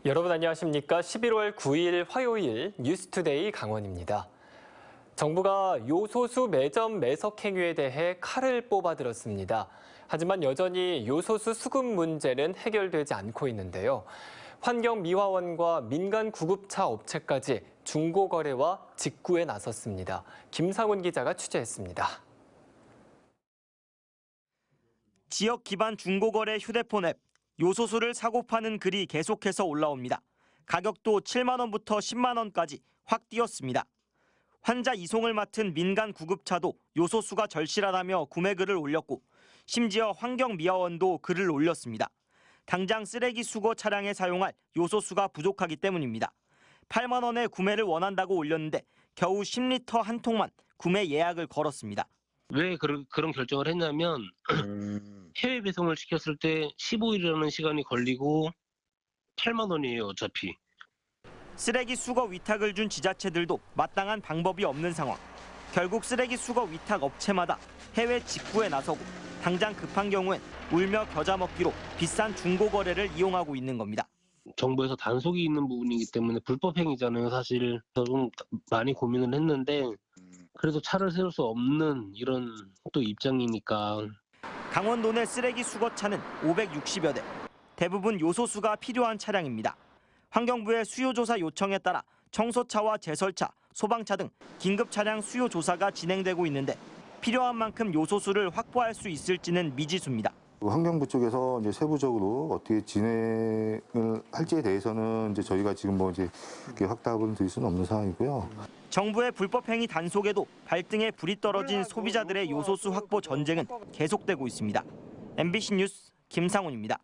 여러분 안녕하십니까? 11월 9일 화요일 뉴스투데이 강원입니다. 정부가 요소수 매점 매석 행위에 대해 칼을 뽑아들었습니다. 하지만 여전히 요소수 수급 문제는 해결되지 않고 있는데요. 환경미화원과 민간 구급차 업체까지 중고거래와 직구에 나섰습니다. 김상훈 기자가 취재했습니다. 지역 기반 중고거래 휴대폰 앱 요소수를 사고 파는 글이 계속해서 올라옵니다. 가격도 7만 원부터 10만 원까지 확 뛰었습니다. 환자 이송을 맡은 민간 구급차도 요소수가 절실하다며 구매글을 올렸고 심지어 환경미화원도 글을 올렸습니다. 당장 쓰레기 수거 차량에 사용할 요소수가 부족하기 때문입니다. 8만 원에 구매를 원한다고 올렸는데 겨우 10리터 한 통만 구매 예약을 걸었습니다. 왜 그런 결정을 했냐면 해외 배송을 시켰을 때 15일이라는 시간이 걸리고 8만 원이에요, 어차피. 쓰레기 수거 위탁을 준 지자체들도 마땅한 방법이 없는 상황. 결국 쓰레기 수거 위탁 업체마다 해외 직구에 나서고 당장 급한 경우엔 울며 겨자 먹기로 비싼 중고 거래를 이용하고 있는 겁니다. 정부에서 단속이 있는 부분이기 때문에 불법 행위잖아요, 사실. 좀 많이 고민을 했는데 그래도 차를 세울 수 없는 이런 또 입장이니까. 강원도 내 쓰레기 수거차는 560여 대. 대부분 요소수가 필요한 차량입니다. 환경부의 수요조사 요청에 따라 청소차와 제설차, 소방차 등 긴급 차량 수요 조사가 진행되고 있는데 필요한 만큼 요소수를 확보할 수 있을지는 미지수입니다. 환경부 쪽에서 이제 세부적으로 어떻게 진행을 할지에 대해서는 이제 저희가 지금 확답을 드릴 수는 없는 상황이고요. 정부의 불법 행위 단속에도 발등에 불이 떨어진 소비자들의 요소수 확보 전쟁은 계속되고 있습니다. MBC 뉴스 김상훈입니다.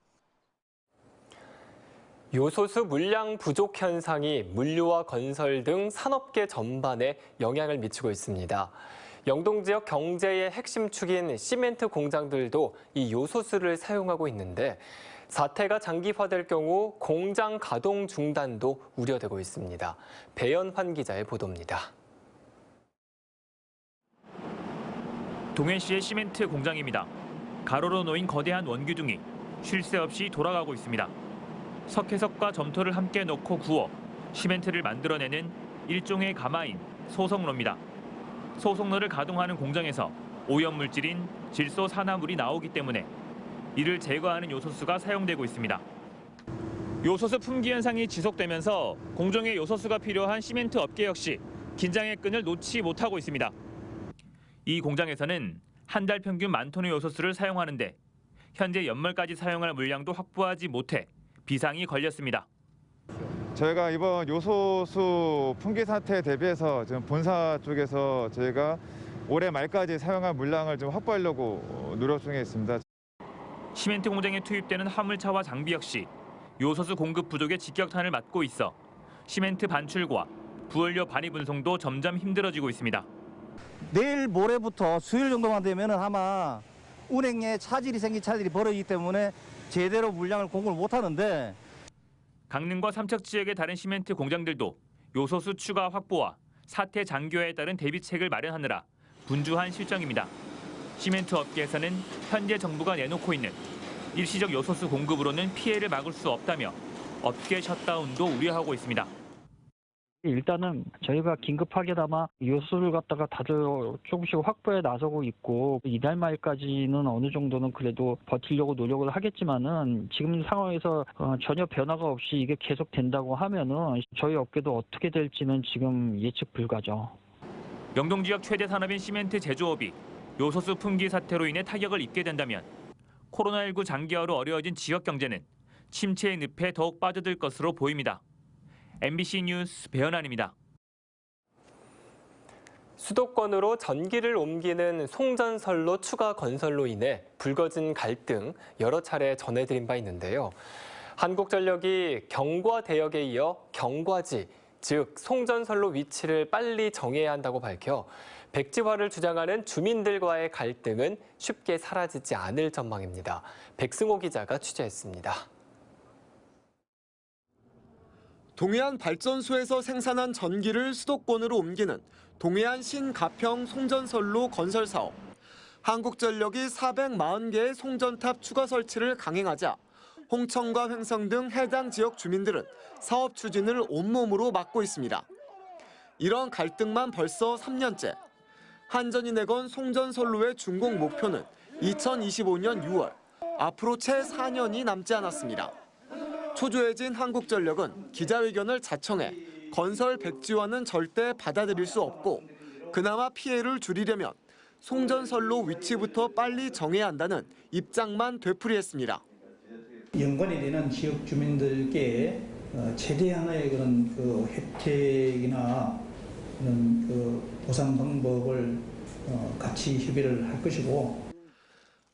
요소수 물량 부족 현상이 물류와 건설 등 산업계 전반에 영향을 미치고 있습니다. 영동 지역 경제의 핵심 축인 시멘트 공장들도 이 요소수를 사용하고 있는데 사태가 장기화될 경우 공장 가동 중단도 우려되고 있습니다. 배연환 기자의 보도입니다. 동해시의 시멘트 공장입니다. 가로로 놓인 거대한 원기둥이 쉴 새 없이 돌아가고 있습니다. 석회석과 점토를 함께 넣고 구워 시멘트를 만들어내는 일종의 가마인 소석로입니다. 소속로를 가동하는 공장에서 오염물질인 질소산화물이 나오기 때문에 이를 제거하는 요소수가 사용되고 있습니다. 요소수 품귀 현상이 지속되면서 공정의 요소수가 필요한 시멘트 업계 역시 긴장의 끈을 놓지 못하고 있습니다. 이 공장에서는 한 달 평균 10,000톤의 요소수를 사용하는데 현재 연말까지 사용할 물량도 확보하지 못해 비상이 걸렸습니다. 저희가 이번 요소수 품귀 사태에 대비해서 지금 본사 쪽에서 저희가 올해 말까지 사용할 물량을 좀 확보하려고 노력 중에 있습니다. 시멘트 공장에 투입되는 화물차와 장비 역시 요소수 공급 부족의 직격탄을 맞고 있어 시멘트 반출과 부원료 반입 운송도 점점 힘들어지고 있습니다. 내일 모레부터 수요일 정도만 되면 아마 운행에 차질이 생긴 차들이 벌어지기 때문에 제대로 물량을 공급을 못하는데 강릉과 삼척 지역의 다른 시멘트 공장들도 요소수 추가 확보와 사태 장기화에 따른 대비책을 마련하느라 분주한 실정입니다. 시멘트 업계에서는 현재 정부가 내놓고 있는 일시적 요소수 공급으로는 피해를 막을 수 없다며 업계 셧다운도 우려하고 있습니다. 일단은 저희가 긴급하게나마 요소를 갖다가 다들 조금씩 확보에 나서고 있고 이달 말까지는 어느 정도는 그래도 버티려고 노력을 하겠지만은 지금 상황에서 전혀 변화가 없이 이게 계속 된다고 하면은 저희 업계도 어떻게 될지는 지금 예측 불가죠. 영동 지역 최대 산업인 시멘트 제조업이 요소수 품귀 사태로 인해 타격을 입게 된다면 코로나19 장기화로 어려워진 지역 경제는 침체의 늪에 더욱 빠져들 것으로 보입니다. MBC 뉴스 배연환입니다. 수도권으로 전기를 옮기는 송전선로 추가 건설로 인해 불거진 갈등 여러 차례 전해드린 바 있는데요. 한국전력이 경과대역에 이어 경과지, 즉 송전선로 위치를 빨리 정해야 한다고 밝혀 백지화를 주장하는 주민들과의 갈등은 쉽게 사라지지 않을 전망입니다. 백승호 기자가 취재했습니다. 동해안 발전소에서 생산한 전기를 수도권으로 옮기는 동해안 신가평 송전선로 건설 사업. 한국전력이 440개의 송전탑 추가 설치를 강행하자 홍천과 횡성 등 해당 지역 주민들은 사업 추진을 온몸으로 막고 있습니다. 이런 갈등만 벌써 3년째. 한전이 내건 송전선로의 준공 목표는 2025년 6월, 앞으로 채 4년이 남지 않았습니다. 초조해진 한국전력은 기자회견을 자청해 건설 백지화는 절대 받아들일 수 없고 그나마 피해를 줄이려면 송전선로 위치부터 빨리 정해야 한다는 입장만 되풀이했습니다. 연관이 되는 지역 주민들께 최대한의 그런 혜택이나 그런 보상 방법을 같이 협의를 할 것이고.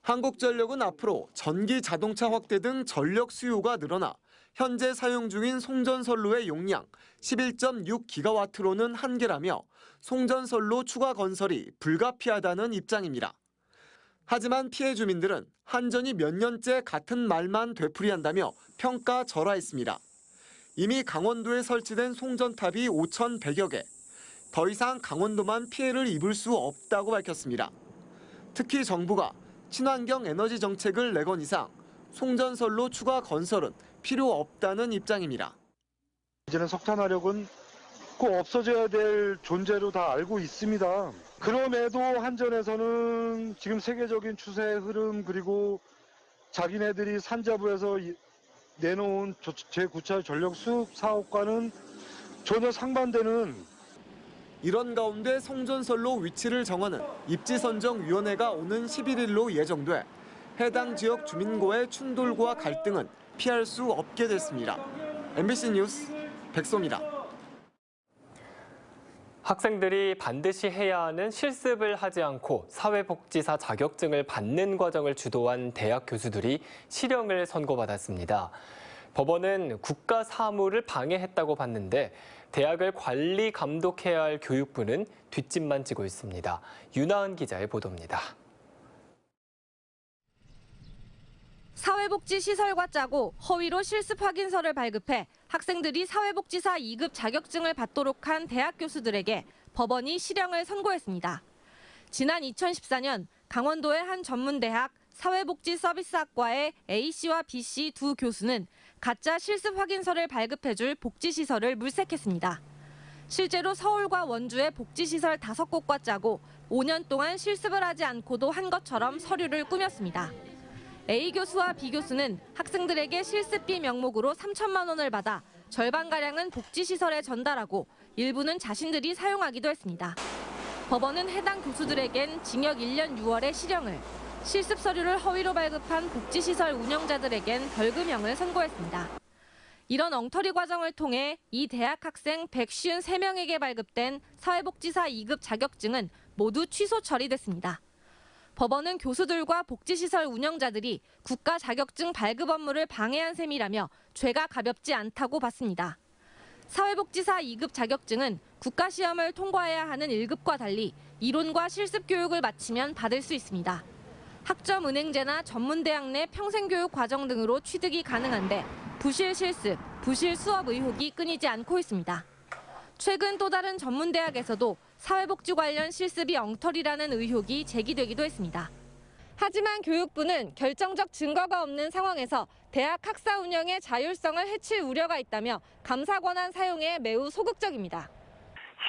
한국전력은 앞으로 전기 자동차 확대 등 전력 수요가 늘어나 현재 사용 중인 송전선로의 용량 11.6기가와트로는 한계라며 송전선로 추가 건설이 불가피하다는 입장입니다. 하지만 피해 주민들은 한전이 몇 년째 같은 말만 되풀이한다며 평가절하했습니다. 이미 강원도에 설치된 송전탑이 5,100여 개. 더 이상 강원도만 피해를 입을 수 없다고 밝혔습니다. 특히 정부가 친환경 에너지 정책을 내건 이상 송전선로 추가 건설은 필요 없다는 입장입니다. 이제는 석탄화력은 꼭 없어져야 될 존재로 다 알고 있습니다. 그럼에도 한전에서는 지금 세계적인 추세 흐름 그리고 자기네들이 산자부에서 내놓은 제9차 전력 수급 사업과는 전혀 상반되는. 이런 가운데 송전선로 위치를 정하는 입지선정위원회가 오는 11일로 예정돼 해당 지역 주민과의 충돌과 갈등은 피할 수 없게 됐습니다. MBC 뉴스 백송이다. 학생들이 반드시 해야 하는 실습을 하지 않고 사회복지사 자격증을 받는 과정을 주도한 대학 교수들이 실형을 선고받았습니다. 법원은 국가 사무를 방해했다고 봤는데 대학을 관리 감독해야 할 교육부는 뒷짐만 지고 있습니다. 윤하은 기자의 보도입니다. 사회복지시설과 짜고 허위로 실습 확인서를 발급해 학생들이 사회복지사 2급 자격증을 받도록 한 대학 교수들에게 법원이 실형을 선고했습니다. 지난 2014년 강원도의 한 전문대학 사회복지서비스학과의 A씨와 B씨 두 교수는 가짜 실습 확인서를 발급해줄 복지시설을 물색했습니다. 실제로 서울과 원주의 복지시설 5곳과 짜고 5년 동안 실습을 하지 않고도 한 것처럼 서류를 꾸몄습니다. A 교수와 B 교수는 학생들에게 실습비 명목으로 3천만 원을 받아 절반가량은 복지시설에 전달하고 일부는 자신들이 사용하기도 했습니다. 법원은 해당 교수들에겐 징역 1년 6월의 실형을, 실습 서류를 허위로 발급한 복지시설 운영자들에겐 벌금형을 선고했습니다. 이런 엉터리 과정을 통해 이 대학 학생 153명에게 발급된 사회복지사 2급 자격증은 모두 취소 처리됐습니다. 법원은 교수들과 복지시설 운영자들이 국가 자격증 발급 업무를 방해한 셈이라며 죄가 가볍지 않다고 봤습니다. 사회복지사 2급 자격증은 국가시험을 통과해야 하는 1급과 달리 이론과 실습 교육을 마치면 받을 수 있습니다. 학점 은행제나 전문대학 내 평생교육 과정 등으로 취득이 가능한데 부실 실습, 부실 수업 의혹이 끊이지 않고 있습니다. 최근 또 다른 전문대학에서도 사회복지 관련 실습이 엉터리라는 의혹이 제기되기도 했습니다. 하지만 교육부는 결정적 증거가 없는 상황에서 대학 학사 운영의 자율성을 해칠 우려가 있다며 감사 권한 사용에 매우 소극적입니다.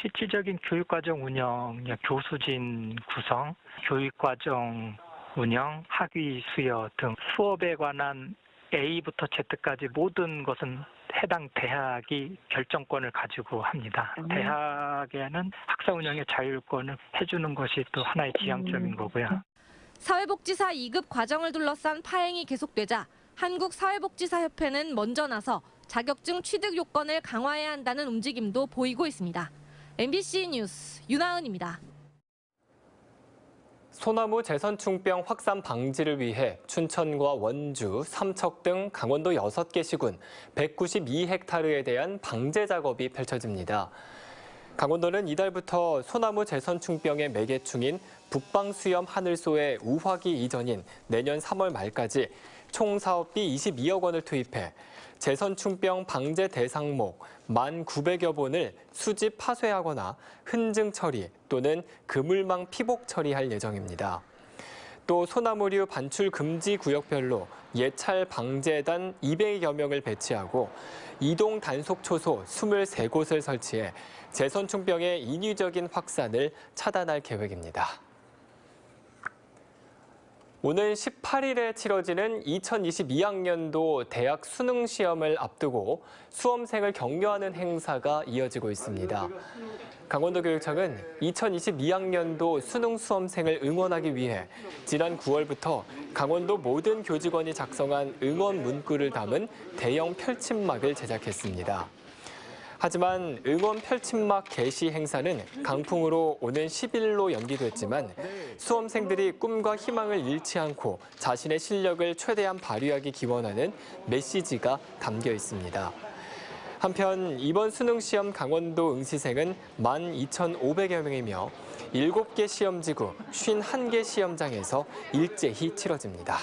실질적인 교육과정 운영, 교수진 구성, 교육과정 운영, 학위 수여 등 수업에 관한 A부터 Z까지 모든 것은 해당 대학이 결정권을 가지고 합니다. 대학에는 학사 운영의 자율권을 해주는 것이 또 하나의 지향점인 거고요. 사회복지사 2급 과정을 둘러싼 파행이 계속되자 한국사회복지사협회는 먼저 나서 자격증 취득 요건을 강화해야 한다는 움직임도 보이고 있습니다. MBC 뉴스 윤하은입니다. 소나무 재선충병 확산 방지를 위해 춘천과 원주, 삼척 등 강원도 6개 시군 192헥타르에 대한 방제 작업이 펼쳐집니다. 강원도는 이달부터 소나무 재선충병의 매개충인 북방수염 하늘소의 우화기 이전인 내년 3월 말까지 총 사업비 22억 원을 투입해 재선충병 방제 대상목 1,900여 본을 수집 파쇄하거나 흔증 처리 또는 그물망 피복 처리할 예정입니다. 또 소나무류 반출 금지 구역별로 예찰 방재단 200여 명을 배치하고 이동 단속 초소 23곳을 설치해 재선충병의 인위적인 확산을 차단할 계획입니다. 오는 18일에 치러지는 2022학년도 대학 수능 시험을 앞두고 수험생을 격려하는 행사가 이어지고 있습니다. 강원도교육청은 2022학년도 수능 수험생을 응원하기 위해 지난 9월부터 강원도 모든 교직원이 작성한 응원 문구를 담은 대형 펼침막을 제작했습니다. 하지만 응원 펼침막 게시 행사는 강풍으로 오는 10일로 연기됐지만 수험생들이 꿈과 희망을 잃지 않고 자신의 실력을 최대한 발휘하기 기원하는 메시지가 담겨 있습니다. 한편 이번 수능 시험 강원도 응시생은 12,500여 명이며 7개 시험지구 51개 시험장에서 일제히 치러집니다.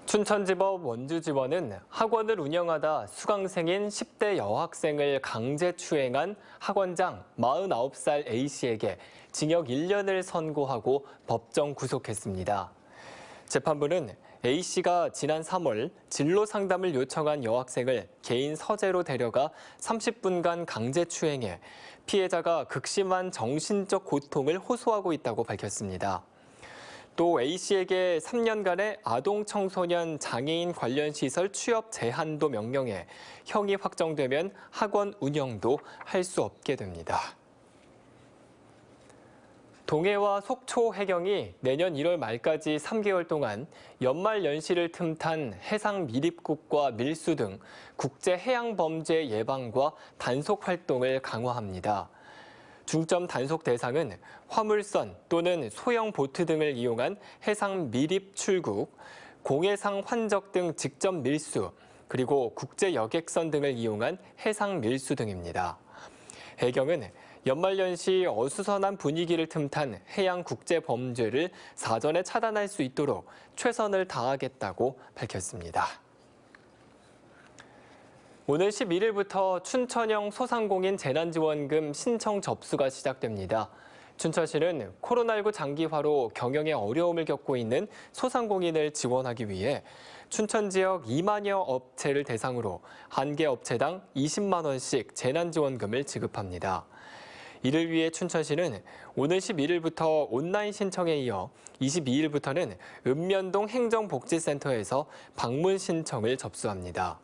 춘천지법 원주지원은 학원을 운영하다 수강생인 10대 여학생을 강제 추행한 학원장 49살 A씨에게 징역 1년을 선고하고 법정 구속했습니다. 재판부는 A씨가 지난 3월 진로 상담을 요청한 여학생을 개인 서재로 데려가 30분간 강제 추행해 피해자가 극심한 정신적 고통을 호소하고 있다고 밝혔습니다. 또 A씨에게 3년간의 아동 청소년 장애인 관련 시설 취업 제한도 명령해 형이 확정되면 학원 운영도 할 수 없게 됩니다. 동해와 속초 해경이 내년 1월 말까지 3개월 동안 연말 연시를 틈탄 해상 밀입국과 밀수 등 국제 해양 범죄 예방과 단속 활동을 강화합니다. 중점 단속 대상은 화물선 또는 소형 보트 등을 이용한 해상 밀입 출국, 공해상 환적 등 직접 밀수, 그리고 국제 여객선 등을 이용한 해상 밀수 등입니다. 해경은 연말연시 어수선한 분위기를 틈탄 해양 국제 범죄를 사전에 차단할 수 있도록 최선을 다하겠다고 밝혔습니다. 오늘 11일부터 춘천형 소상공인 재난지원금 신청 접수가 시작됩니다. 춘천시는 코로나19 장기화로 경영에 어려움을 겪고 있는 소상공인을 지원하기 위해 춘천 지역 2만여 업체를 대상으로 한 개 업체당 20만 원씩 재난지원금을 지급합니다. 이를 위해 춘천시는 오늘 11일부터 온라인 신청에 이어 22일부터는 읍면동 행정복지센터에서 방문 신청을 접수합니다.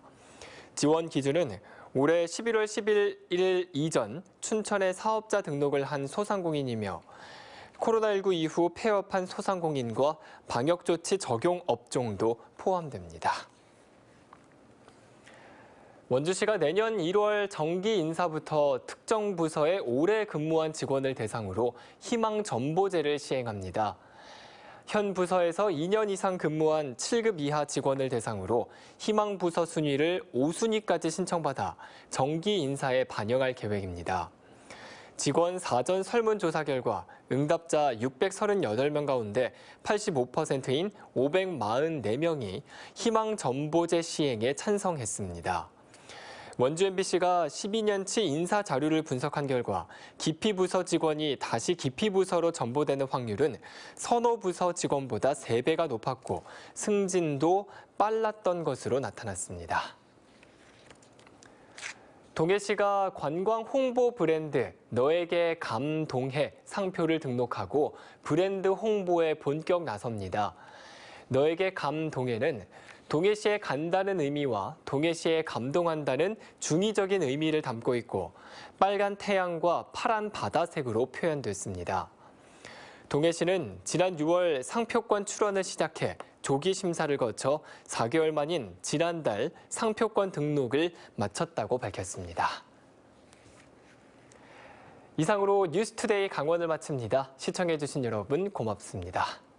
지원 기준은 올해 11월 11일 이전 춘천에 사업자 등록을 한 소상공인이며 코로나19 이후 폐업한 소상공인과 방역조치 적용 업종도 포함됩니다. 원주시가 내년 1월 정기 인사부터 특정 부서에 오래 근무한 직원을 대상으로 희망전보제를 시행합니다. 현 부서에서 2년 이상 근무한 7급 이하 직원을 대상으로 희망부서 순위를 5순위까지 신청받아 정기 인사에 반영할 계획입니다. 직원 사전 설문조사 결과 응답자 638명 가운데 85%인 544명이 희망전보제 시행에 찬성했습니다. 원주 MBC가 12년치 인사 자료를 분석한 결과 기피부서 직원이 다시 기피부서로 전보되는 확률은 선호부서 직원보다 3배가 높았고 승진도 빨랐던 것으로 나타났습니다. 동해시가 관광 홍보 브랜드 너에게 감동해 상표를 등록하고 브랜드 홍보에 본격 나섭니다. 너에게 감동해는 동해시에 간다는 의미와 동해시에 감동한다는 중의적인 의미를 담고 있고 빨간 태양과 파란 바다색으로 표현됐습니다. 동해시는 지난 6월 상표권 출원을 시작해 조기 심사를 거쳐 4개월 만인 지난달 상표권 등록을 마쳤다고 밝혔습니다. 이상으로 뉴스투데이 강원을 마칩니다. 시청해주신 여러분 고맙습니다.